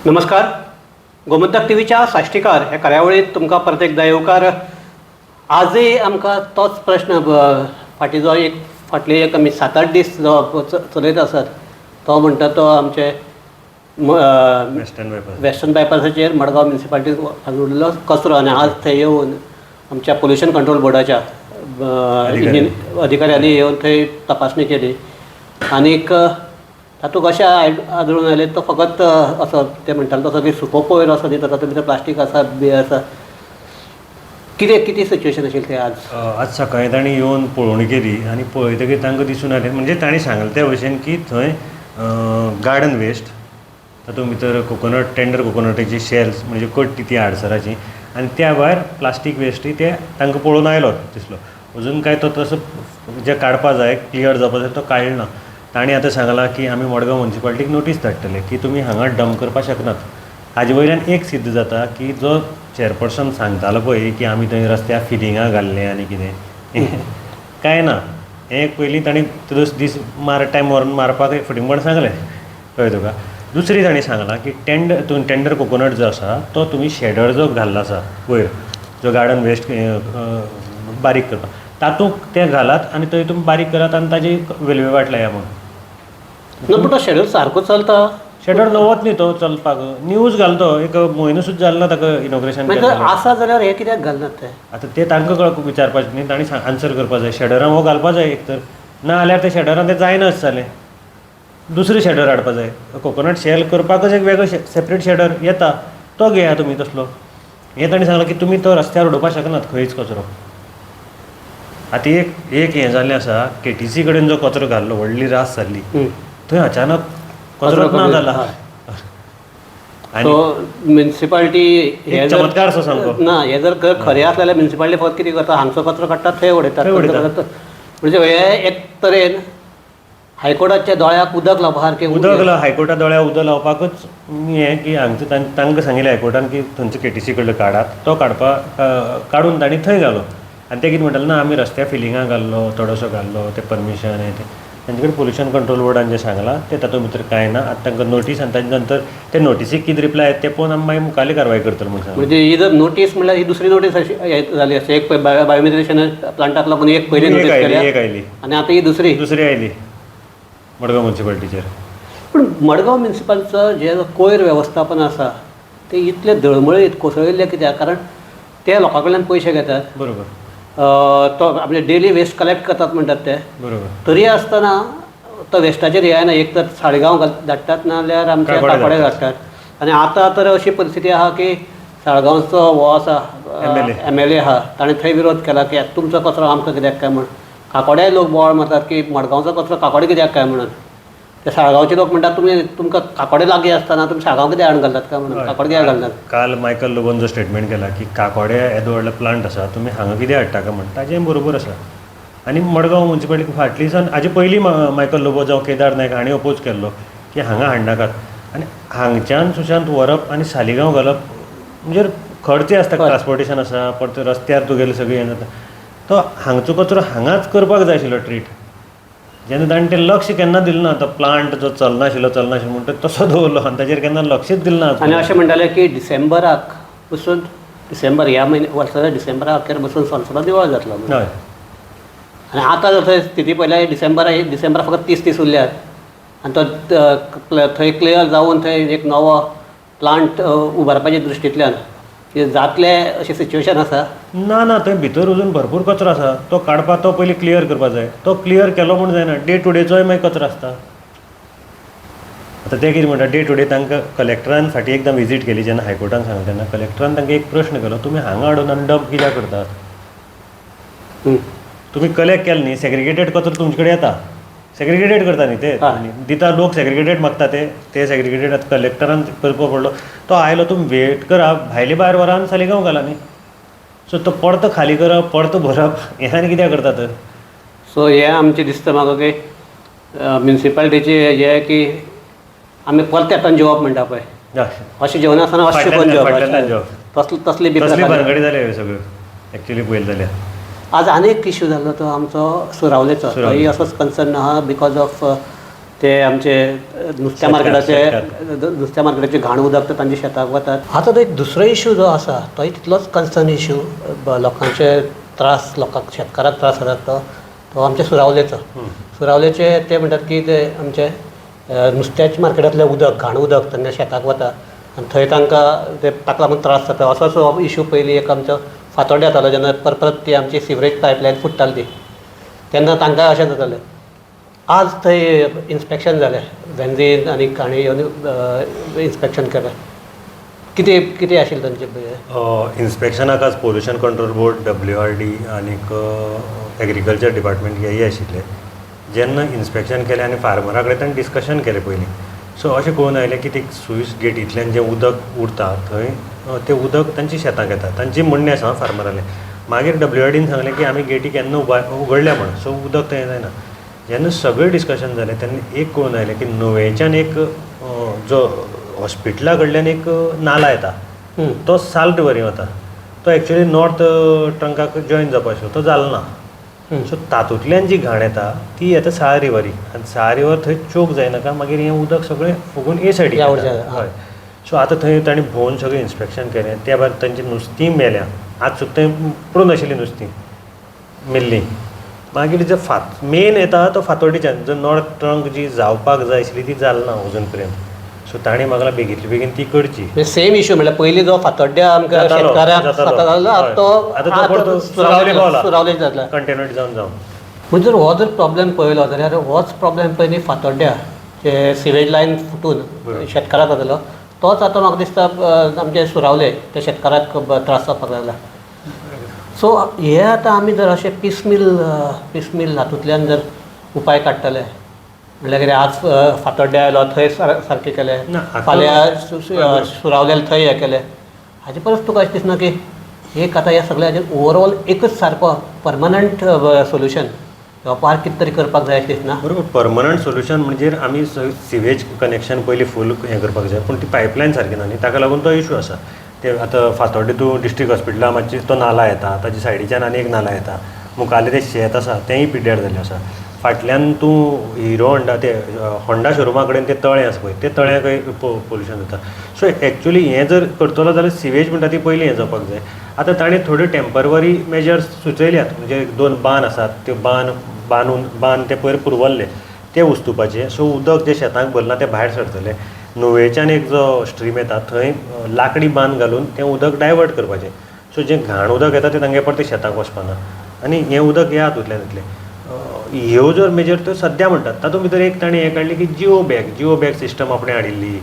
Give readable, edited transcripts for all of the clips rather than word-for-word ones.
नमस्कार. गोमंतक टीव्हीच्या साश्टीकार ह्या कार्यावळीत तुमकां परत एकदा येवकार. आजय आमकां तोच प्रश्न फाटीचो फाटले आमी 7-8 दीस जो चलयत आसात तो म्हणटा तो आमचे वेस्टर्न बायपासाचेर मडगांव म्युनिसिपालिटी उरलो कचरो आनी आज थंय येवन आमच्या पोल्युशन कंट्रोल बोर्डाच्या अधिकाऱ्यांनी येवन थंय तपासणी केली आनीक तातूंत अशें आढळून आयलें तो फकत असो ते म्हणटाले तो सगळी सुको कोयर असो न्ही तातूंत भितर प्लास्टीक आसा बी आसा. कितें सिच्युएशन आशिल्लें तें आज सकाळीं तांणी येवन पळोवणी केली आनी पळयतकीर तांकां दिसून आयलें म्हणजे तांणी सांगलें त्या भशेन की थंय गार्डन वेस्ट तातूंत भितर टेंडर कोकोनटाची शेल्स म्हणजे कट्टी ती आडसराची आनी त्या भायर प्लास्टीक वेस्टूय ते तांकां पळोवन आयलो दिसलो. अजून कांय तो तसो जे काडपा जाय क्लियर जावपा जाय तो काडलो ना. तांणी आतां सांगलां की आमी मडगांव म्युनिसिपालिटीक नोटीस धाडटले की तुमी हांगा डंप करपाक शकनात. हाजे वयल्यान एक सिद्ध जाता की जो चेअरपर्सन सांगतालो पळय की आमी थंय रस्त्यार फिलिंगां घाल्लें आनी कितें कांय ना. हें पयलीं तांणी दीस टायम व्हरून मारपाक फटिंगपण सांगलें कळ्ळें तुका. दुसरी तांणी सांगलां की टेंडर कोकोनट जो आसा तो तुमी शेडर जो घाल्लो आसा वयर जो गार्डन वेस्ट बारीक करपाक तातूंत ते घालात आनी थंय तुमी बारीक करात आनी ताजी विल्हेवाट लाया म्हणून. पूण तो शेड्यूल सारको चलता. शेडर नवत न्ही तो चलपाक. न्यूज घालतो एक म्हयनो सुद्दां जालो ना ताका इनॉग्रेशन आसा जाल्यार हे कित्याक घालनात ते. आतां ते तांकां विचारपाचें न्ही. तांणी आन्सर करपा जाय. शेडरान हो घालपा जाय एक तर ना जाल्यार ते शेडरान तें जायनाच जालें. दुसरें शेडर हाडपा जाय. कोकोनट शेल करपाकच एक वेगळो सेपरेट शेडर येता तो घेया तुमी तसलो. हें तांणी सांगलां की तुमी तो रस्त्यार उडोवपाक शकनात खंयच कचरो. आतां एक हें जाल्लें आसा KTC कडेन जो कचरो घाल्लो व्हडली रास जाल्ली थंय अचानक कचरोच ना जाला. सो म्युनिसिपालिटी चमत्कार असो सामको. ना हें जर खरें आसलें जाल्यार म्युनिसिपालिटी फक्त कितें करता हांगचो कचरो काडटात थंय उडयतात. म्हणजे हे एक तरेन हायकोर्टाच्या दोळ्याक उदक लावपा सारकें हायकोर्टा दोळ्या उदक लावपाकच हें की हांगचो तांकां सांगिल्लें हायकोर्टान की थंयचो KTC कडलो काडात. तो काडून तांणी थंय घालो आनी ते कितें म्हणटाले ना आमी रस्त्या फिलिंगां घाल्लो थोडोसो घाल्लो ते परमिशन हें तें तांचे कडेन पोल्युशन कंट्रोल बोर्डान जें सांगलां ते तातूंत भितर कांय ना. आतां तांकां नोटीस आनी ताजे नंतर ते नोटीसीक कितें रिप्लाय ते पळोवन आमी मागीर मुखाल्ली कारवाय करतले म्हणून सांगलें. म्हणजे ही जर नोटीस म्हणल्यार ही दुसरी नोटीस जाली आसा. एक बायोमेट्रिशन प्लांटाक लागून एक पयली नोटीस आयली आनी आतां ही दुसरी आयली मडगांव म्युनिसिपालिटीचेर. पूण मडगांव म्युनिसिपालिटीचो जे कोयर वेवस्थापन आसा ते इतले दळमळीत कोसळिल्ले कित्याक कारण ते लोकां कडल्यान पयशे घेतात. बरोबर. तो आपले डेली वेस्ट कलेक्ट करतात म्हणटात ते. बरोबर. तरी आसतना तो वेस्टाचेर येना. एक तर साळगांव धाडटात नाल्यार आमच्या काकोडे धाडटात. आनी आतां तर अशी परिस्थिती आहा की साळगांवचो हो आसा MLA आहा ताणें थंय विरोध केला की तुमचो कचरो आमकां कित्याक काय म्हण. काकोड्याय लोक बोवाळ मारतात की मडगांवचो कचरो काकोडे कित्याक काय म्हणून. ते साळगांवचे लोक म्हणटात तुमकां काकोडे लागीं आसतना तुमी साळगांव कित्याक हाडून घालतात काय म्हणून काकोडे कित्याक घालनात. काल मायकल लोबोन जो स्टेटमेंट केला की काकोडे येदो व्हडलो प्लांट आसा तुमी हांगा कित्याक हाडटा काय म्हण ताजें बरोबर आसा. आनी मडगांव म्युनिसिपालिटी फाटली सान हाजे पयलीं मायकल लोबो जावं केदार नायक हांणी अपोज केल्लो की हांगा हाडनाकात. आनी हांगच्यान सुशांत व्हरप आनी सालिगांव घालप म्हणजे खर्चे आसता. ट्रान्सपोर्टेशन आसा परत रस्त्यार तुगेलें सगळें हें जाता. तो हांगचो कचरो हांगाच करपाक जाय आशिल्लो ट्रीट. जेन्ना ताणें तें लक्ष केन्ना दिलें ना. तो प्लांट जो चलनाशिल्लो म्हणटा तसो दवरलो आनी ताचेर केन्ना लक्षच दिलें ना. आनी अशें म्हणटाले की डिसेंबराक पसून डिसेंबर ह्या वर्साच्या डिसेंबरा अखेर बसून संसदा दिवाळ जातलो. हय. आनी आतां जर थंय स्थिती पळयल्यार डिसेंबरा फकत 30 दीस उरल्यात आनी तो थंय क्लियर जावन थंय एक नवो प्लांट उबारपाचे दृश्टींतल्यान जातलें अशें सिच्युएशन आसा. ना थंय भितर अजून भरपूर कचरो आसा. तो काडपाक तो पयलीं क्लियर करपाक जाय. तो क्लियर केलो म्हूण जायना. डे टू डेचोय मागीर कचरो आसता. आतां ते कितें म्हणटा डे टू डे तांकां कलेक्टरान फाटीं एकदां विजीट केली जेन्ना हायकोर्टान सांगलें तेन्ना कलेक्टरान तांकां एक प्रश्न केलो तुमी हांगा हाडून आनी डंप कित्याक करतात. तुमी कलेक्ट केलें न्ही सेग्रिगेटेड कचरो तुमचे कडेन येता. सेग्रिगेटेड करता न्ही ते दिता लोक सेग्रिगेटेड मागता ते सेग्रिगेटेड आतां कलेक्टरान करपा पडलो. तो आयलो तुमी वेट करा भायले भायर व्हरा आनी सालिगांव घाला न्ही. सो तो परतो खाली करप परतो भरप हें आनी कित्याक करतात. सो हें आमचें दिसता म्हाका की म्युनिसिपालिटीचें हें की आमी परतेंतान जेवप म्हणटा पळय अशें जेवनासतना अशें करून जेवप तसली भानगडी जाल्या सगळ्यो एक्चुली पळयलें जाल्यार. आज आनी एक इश्यू जाल्लो तो आमचो सुरावलेचो. तोय असोच कन्सर्न आहा बिकॉज ऑफ ते आमचे नुस्त्या मार्केटाचे घाण उदक तर तांच्या शेताक वतात. आतां तो एक दुसरो इशू जो आसा तोय तितलोच कन्सर्न इशू. लोकांचे त्रास, लोकांक शेतकाराक त्रास जातात तो आमच्या सुरावलेचे ते म्हणटात की ते आमचे नुस्त्याच्या मार्केटांतलें उदक, घाण उदक तांच्या शेताक वता आनी थंय तांकां ताका लागून त्रास जाता. असो इशू पयलीं एक आमचो फातोड्डे जातालो जेन्ना परत ती आमची सिवरेज पायपलायन फुट्टाली ती, तेन्ना तांकां अशें जातालें. आज थंय इन्स्पेक्शन जालें, बेन्झीन आनी हांणी येवन इन्स्पेक्शन केलें. कितें आशिल्लें तांचें इन्स्पेक्शनाक आज पोल्युशन कंट्रोल बोर्ड, WRD आनीक एग्रीकल्चर डिपार्टमेंट हेय आशिल्ले. जेन्ना इन्स्पेक्शन केलें आनी फार्मरा कडेन ताणें डिस्कशन केलें पयलीं, सो अशें कळून आयलें की ते स्विच गेटींतल्यान जें उदक उरता थंय तें उदक तांच्या शेतांत येता. तांची म्हणणें आसा फार्मरालें. मागीर WRDन सांगलें की आमी गेटी केन्ना उगडल्या म्हण, सो उदक थंय जायना. जेन्ना सगळें डिस्कशन जालें तेन्ना एक कळून आयलें की नुवेंच्यान एक जो हॉस्पिटला कडल्यान एक नाला येता तो साल्ट रिवरी वता. तो एक्चुअली नॉर्थ ट्रंकाक जॉयन जावपाचो, तो जालो ना. सो तातूंतल्यान जी घाण येता ती येता साळ रिवरी, आनी साळ रिवर थंय चोक जायनाका मागीर हें उदक सगळें फुगून ए सायडीक हय. सो आतां थंय ताणें भोंवन सगळें इन्स्पेक्शन केलें. त्या भायर तांची नुस्तीं मेल्या. आज सुद्दां थंय पडून आशिल्लीं नुस्तीं मेल्लीं. मागीर जे मेन येता तो फातोड्डेच्यान, जो नॉर्थ ट्रंक जी जावपाक जाय आशिल्ली ती जाली ना अजून पर्यंत. सो ताणें म्हाका बेगींतली बेगीन ती करची. सेम इशू म्हणल्यार पयलीं जो फातोड्ड्या आमकां शेतकाराक तो सुरावले जातलो कंटेनमेंट जावन. म्हणजे जर हो जर प्रॉब्लेम पळयलो जाल्यार होच प्रॉब्लेम पयलीं फातोड्ड्या जे सिवेज लायन फुटून शेतकाराक जातालो तोच आतां म्हाका दिसता आमचे सुरावले ते शेतकाराक त्रास जावपाक लागला. सो हे आतां आमी जर अशें पिसमील हातूंतल्यान जर उपाय काडटले म्हणल्यार कितें आज फातोड्ड्या आयलो थंय सारकें केलें, फाल्यां सुरावलेले थंय हें केलें, हाजे परस तुका अशें दिसना की एक आतां ह्या सगळ्या हाजेर ओवरऑल एकच सारको परमनंट सोल्युशन पार कितें तरी करपाक जाय अशें दिसना? बरोबर, परमनंट सोल्युशन म्हणजे आमी सिवेज कनेक्शन पयलीं फूल हें करपाक जाय, पूण ती पायपलायन सारकी ना न्ही, ताका लागून तो इशू आसा. ते आतां फातोड्डे तूं डिस्ट्रिक्ट हॉस्पिटलाक मातशी तो नाला येता, ताच्या सायडीच्यान आनी एक नाला येता, मुखाल्लें तें शेत आसा तेंय पिड्ड्यार जाल्लें आसा. फाटल्यान तूं हिरो होंडा ते होंडा शोरुमा कडेन तें तळें आसा पळय, ते तळ्याकय पोल्युशन जाता. सो एक्चुअली हें जर करतलो जाल्यार सिवेज म्हणटा ती पयलीं हें जावपाक जाय. आतां ताणें थोड्यो टेम्पररी मेजर्स सुचयल्यात, म्हणजे 2 बांद आसात, ते बांद ते पयर पुरवल्ले ते उस्तुपाचे. सो उदक जे शेतांक भरलां तें भायर सरतलें. नुवेच्यान एक जो स्ट्रीम येता थंय लाकडी बांद घालून तें उदक डायवर्ट करपाचें. सो जें घाण उदक येता तें तांगे परतें शेतांक वचपाना आनी हें उदक ह्या हातूंतल्यान येतलें. ह्यो जर मेजर त्यो सद्या म्हणटात, तातूंत भितर एक ताणें हें काडलें की जिओ बॅग सिस्टम आपणें हाडिल्ली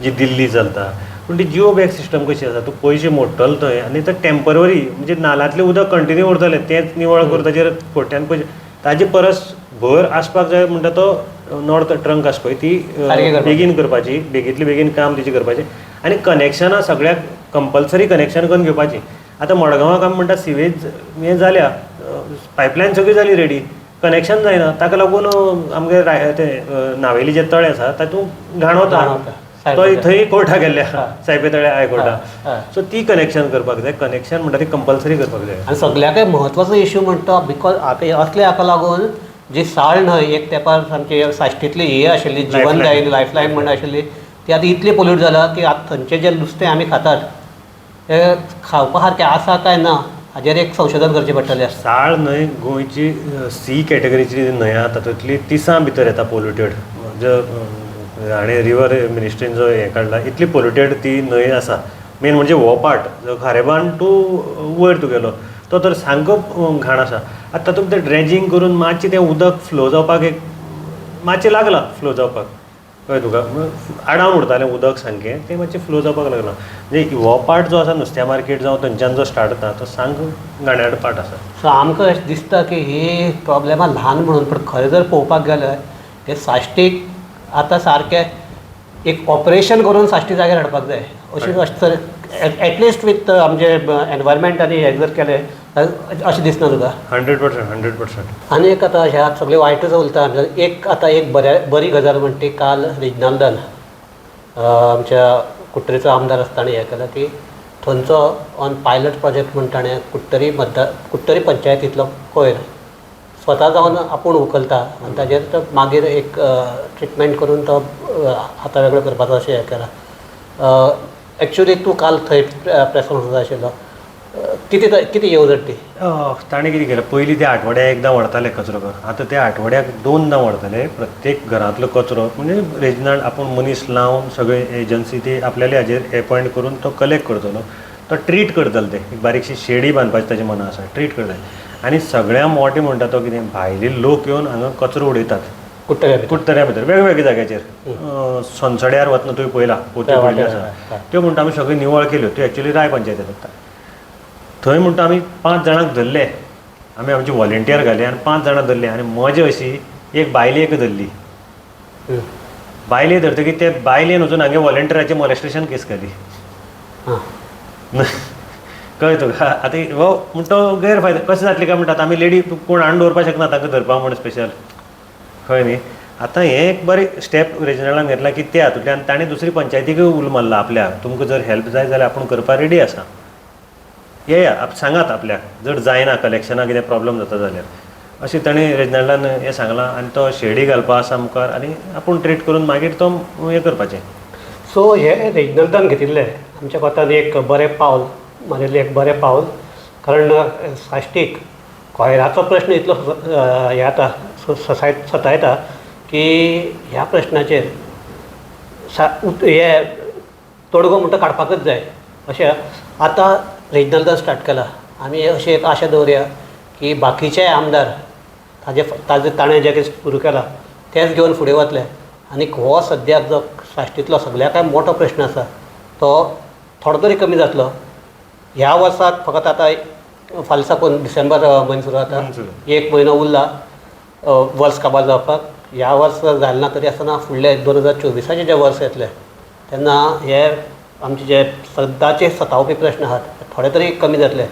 जी दिल्ली चलता. पूण ती जिओ बॅग सिस्टम कशी आसा, तूं पयशे मोडटलो थंय आनी तो टेम्पररी म्हणजे नाल्यांतलें उदक कंटिन्यू उरतलें, तेंच निवळ करून ताजेर पोट्यान पयशे ताजे परस भर आसपाक जाय म्हणटा तो नॉर्थ ट्रंक आसा पळय ती बेगीन करपाची, बेगींतली बेगीन काम तिचें करपाचें आनी कनेक्शनां सगळ्याक कंपल्सरी कनेक्शन करून घेवपाची. आतां मडगांवाक आमी म्हणटा सिवेज हें जाल्या, पायपलायन सगळी जाली रेडी, कनेक्शन जायना, ताका लागून आमगे तें नावेली जें तळें आसा तातूंत घाण वता, तो थंय कोर्टाक गेल्ल्या सायबे तळे हायकोर्टाक. सो ती कनेक्शन करपाक जाय, कनेक्शन म्हणटा ती कंपल्सरी करपाक जाय. आनी सगळ्याकय म्हत्वाचो इशू म्हणटा बिकॉज आतां असले हाका लागून जी साळ न्हय एक तेंपार सामकी साश्टींतली ही आशिल्ली जिवनदायिनी लायफलायन म्हण आशिल्ली ती आतां इतली पोल्यूट जाला की आतां थंयचें जें नुस्तें आमी खातात तें खावपा सारकें आसा काय ना हाजेर एक संशोधन करचें पडटलें. साळ न्हय गोंयची सी कॅटेगरीची न्हय आसा, तातूंतली 30 भितर येता पोल्युटेड. आनी रिवर मिनिस्ट्रीन जो हें काडला इतली पोल्युटेड ती न्हय आसा. मेन म्हणजे हो पार्ट जो खारेबान टू वयर तुगेलो तो तर सामको घाण आसा. आतां तातूंत तें ड्रेजिंग करून मातशें तें उदक फ्लो जावपाक एक मातशें लागलां फ्लो जावपाक, कळ्ळें तुका, आडावन उरतालें उदक सामकें तें मातशें फ्लो जावपाक लागलां. म्हणजे हो पार्ट जो आसा नुस्त्या मार्केट जावं थंयच्यान जो स्टार्ट जाता तो सामको घाण्याळ पार्ट आसा. सो आमकां अशें दिसता की ही प्रॉब्लेमां ल्हान म्हणून, पूण खरें जर पळोवपाक गेल्यार हे साश्टीक आतां सारकें एक ऑपरेशन करून साश्टी जाग्यार हाडपाक जाय अशें एटलिस्ट वीथ आमचे एनवायरमेंट आनी हें जर केलें अशें दिसना तुका? 100%. आनी एक आतां ह्या सगळें वायटूच उरता. एक आतां एक बरी गजाल म्हणटी काल रिजनल आमच्या कुट्टरीचो आमदार आसता ताणें हें केलां की थंयचो ऑन पायलट प्रोजेक्ट म्हण ताणें कुट्टरी पंचायतींतलो कोयर स्वता जावन आपूण उखलता आनी ताजेर तो मागीर एक ट्रिटमेंट करून तो हाता वेगळो करपाचो अशें हें केलां. एक्चुली तूं काल थंय प्रेस कॉन्फरन्स आशिल्लो, कितें येवजण ती? ताणें कितें केलें, पयलीं ते आठवड्याक एकदां व्हरताले कचरो करपाक, आतां ते आठवड्याक 2दा व्हरतले. प्रत्येक घरांतलो कचरो म्हणजे रिजनल आपूण मनीस लावन सगळे एजन्सी ते आपल्याले हाजेर अपॉयंट करून तो कलेक्ट करतलो, तो ट्रीट करतलो. ते एक बारीकशी शेडी बांदपाची ताजे मना आसा, ट्रीट करतले. आनी सगळ्यां मोठें म्हणटा तो कितें, भायले लोक येवन हांगा कचरो उडयतात कुट्टऱ्या भितर वेगवेगळ्या जाग्याचेर. सोनसड्यार वतना तुवें पळयलां पोत्यो पडल्यो आसा त्यो म्हणटा आमी सगळ्यो निवळ केल्यो, त्यो एक्चुअली राय पंचायती जाता. थंय म्हणटा आमी 5 जाणांक धरले, आमी आमचे वॉलंटियर घाले आनी 5 जाणां धरले. आनी मजा अशी, एक बायलेक धरली. बायले धरतकीर ते बायलेन वचून हांगे वॉलंटियराचे मॉलेस्टेशन केस घाली. कळ्ळें तुका? आतां हो म्हणटा तो गैरफायदो कशें जातलें काय म्हणटात आमी लेडी कोण हाडून दवरपाक शकना तांकां धरपाक म्हण स्पेशल, कळ्ळें न्ही? आतां हें एक बरें स्टेप रिजनलान घेतलां की ते हातूंतल्यान ताणें दुसरी पंचायतीकूय उलो मारला आपल्याक, तुमकां जर हेल्प जाय जाल्यार आपूण करपाक रेडी आसा, येया सांगात आपल्याक, जर जायना कलेक्शनाक कितें प्रॉब्लम जाता जाल्यार. अशें ताणें रिजनलान हें सांगलां आनी तो शेडी घालपा आसा मुखार आनी आपूण ट्रीट करून मागीर तो हें करपाचें. सो हे रिजनलान घेतिल्लें आमच्या कोंतान एक बरें पावल मारिल्लें, एक बरें पावल. कारण साश्टीक कोयराचो प्रश्न इतलो हें जाता सतायता की ह्या प्रश्नाचेर हे तोडगो म्हणटा काडपाकच जाय अशें आतां रिजनलान स्टार्ट केलां. आमी अशी एक आशा दवरया की बाकीचे आमदार ताणें जें कितें सुरू केलां तेंच घेवन फुडें वतले. आनी हो सद्याक जो साश्टीतलो सगळ्याक मोठो प्रश्न आसा तो थोडो तरी कमी जातलो. ह्या वर्साक फकत आतां फाल्यां साकून डिसेंबर म्हयनो सुरू जाता, 1 म्हयनो उरला वर्स काबार जावपाक. ह्या वर्स जालें ना तरी आसतना फुडले 2024 जें वर्स येतलें तेन्ना हे आमचे जे सद्दाचे सतावपी प्रश्न आहात थोडे तरी कमी जातले.